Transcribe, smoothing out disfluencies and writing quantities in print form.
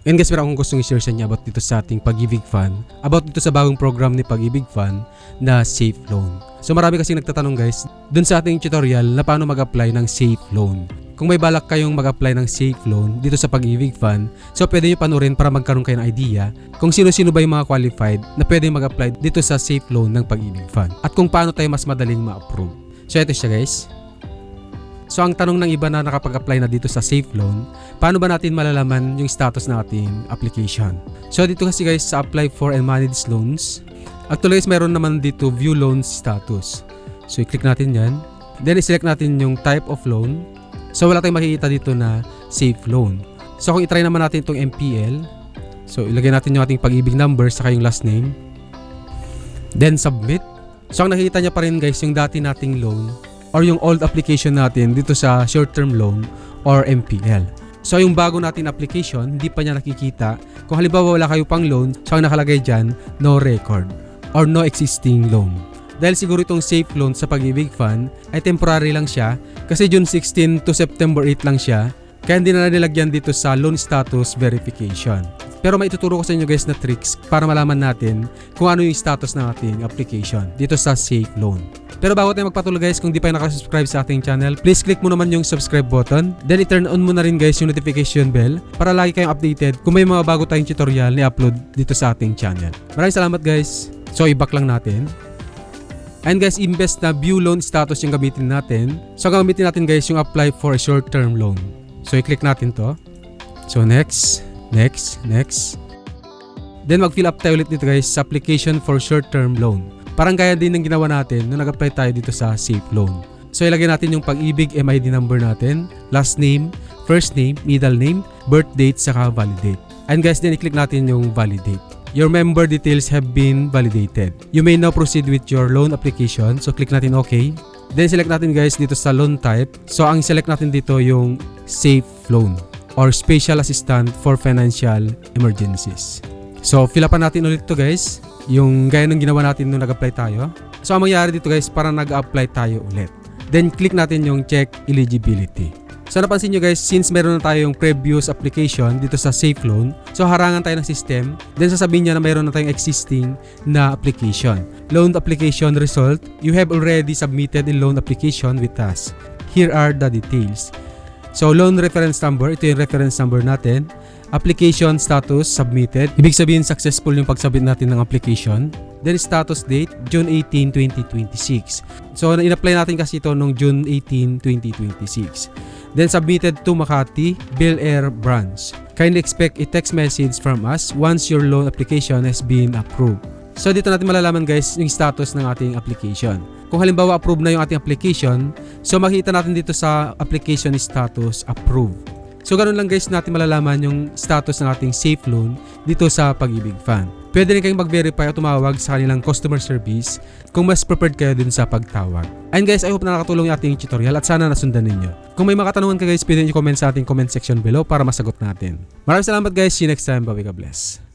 And guys, meron akong gustong i-share sa inyo about dito sa ating Pag-ibig Fund, about dito sa bagong program ni Pag-ibig Fund na Safe Loan. So marami kasi nagtatanong guys, dun sa ating tutorial na paano mag-apply ng Safe Loan. Kung may balak kayong mag-apply ng Safe Loan dito sa Pag-ibig Fund, so pwede nyo panoorin para magkaroon kayo ng idea kung sino-sino ba yung mga qualified na pwede mag-apply dito sa Safe Loan ng Pag-ibig Fund at kung paano tayo mas madaling ma-approve. So ito siya guys. So ang tanong ng iba na nakapag-apply na dito sa Safe Loan, paano ba natin malalaman yung status ng ating application? So dito kasi guys sa Apply for and Manage Loans, actually guys meron naman dito View Loans Status. So i-click natin yan. Then i-select natin yung type of loan. So wala tayong makikita dito na Safe Loan. So kung i-try naman natin itong MPL, so ilagay natin yung ating Pag-ibig number saka yung last name. Then submit. So ang nakikita niya pa rin guys yung dati nating loan or yung old application natin dito sa short-term loan or MPL. So yung bago natin application, hindi pa niya nakikita. Kung halimbawa wala kayo pang loan, so ang nakalagay dyan, no record or no existing loan. Dahil siguro itong Safe Loan sa Pag-ibig Fund ay temporary lang siya kasi June 16 to September 8 lang siya, kaya hindi na nilagyan dito sa loan status verification. Pero may ituturo ko sa inyo guys na tricks para malaman natin kung ano yung status ng ating application dito sa Safe Loan. Pero bago tayo magpatuloy guys, kung di pa kayo nakasubscribe sa ating channel, please click mo naman yung subscribe button. Then i-turn on mo na rin guys yung notification bell para lagi kayong updated kung may mga bago tayong tutorial na upload dito sa ating channel. Maraming salamat guys. So i-back lang natin. And guys, imbes na view loan status yung gamitin natin, so gamitin natin guys yung apply for a short-term loan. So i-click natin to. So next. Then mag-fill up tayo ulit dito guys sa application for short-term loan. Parang kaya din ng ginawa natin nung nag-apply tayo dito sa Safe Loan. So ilagay natin yung Pag-ibig MID number natin, last name, first name, middle name, birth date, saka validate. And guys, then i-click natin yung validate. Your member details have been validated. You may now proceed with your loan application. So click natin OK. Then select natin guys dito sa loan type. So ang select natin dito yung Safe Loan or Special Assistance for Financial Emergencies. So fill upan natin ulit to guys, yung gaya ng ginawa natin nung nag-apply tayo. So ang mangyayari dito guys, para nag-apply tayo ulit. Then click natin yung check eligibility. So napansin nyo guys, since meron na tayong previous application dito sa Safe Loan, so harangan tayo ng system. Then sasabihin niya na meron na tayong existing na application. Loan application result, you have already submitted a loan application with us. Here are the details. So loan reference number, ito yung reference number natin. Application status submitted. Ibig sabihin successful yung pag-submit natin ng application. Then status date, June 18, 2026. So in-apply natin kasi ito noong June 18, 2026. Then submitted to Makati, Bel Air Branch. Kindly expect a text message from us once your loan application has been approved. So dito natin malalaman guys yung status ng ating application. Kung halimbawa approve na yung ating application, so makikita natin dito sa application status approved. So ganun lang guys natin malalaman yung status ng ating Safe Loan dito sa Pag-ibig Fund. Pwede rin kayong mag-verify o tumawag sa kanilang customer service kung mas prepared kayo dun sa pagtawag. And guys, I hope na nakatulong yung ating tutorial at sana nasundan ninyo. Kung may mga katanungan ka guys, pwede nyo comment sa ating comment section below para masagot natin. Maraming salamat guys. See you next time. Bye-bye. God bless.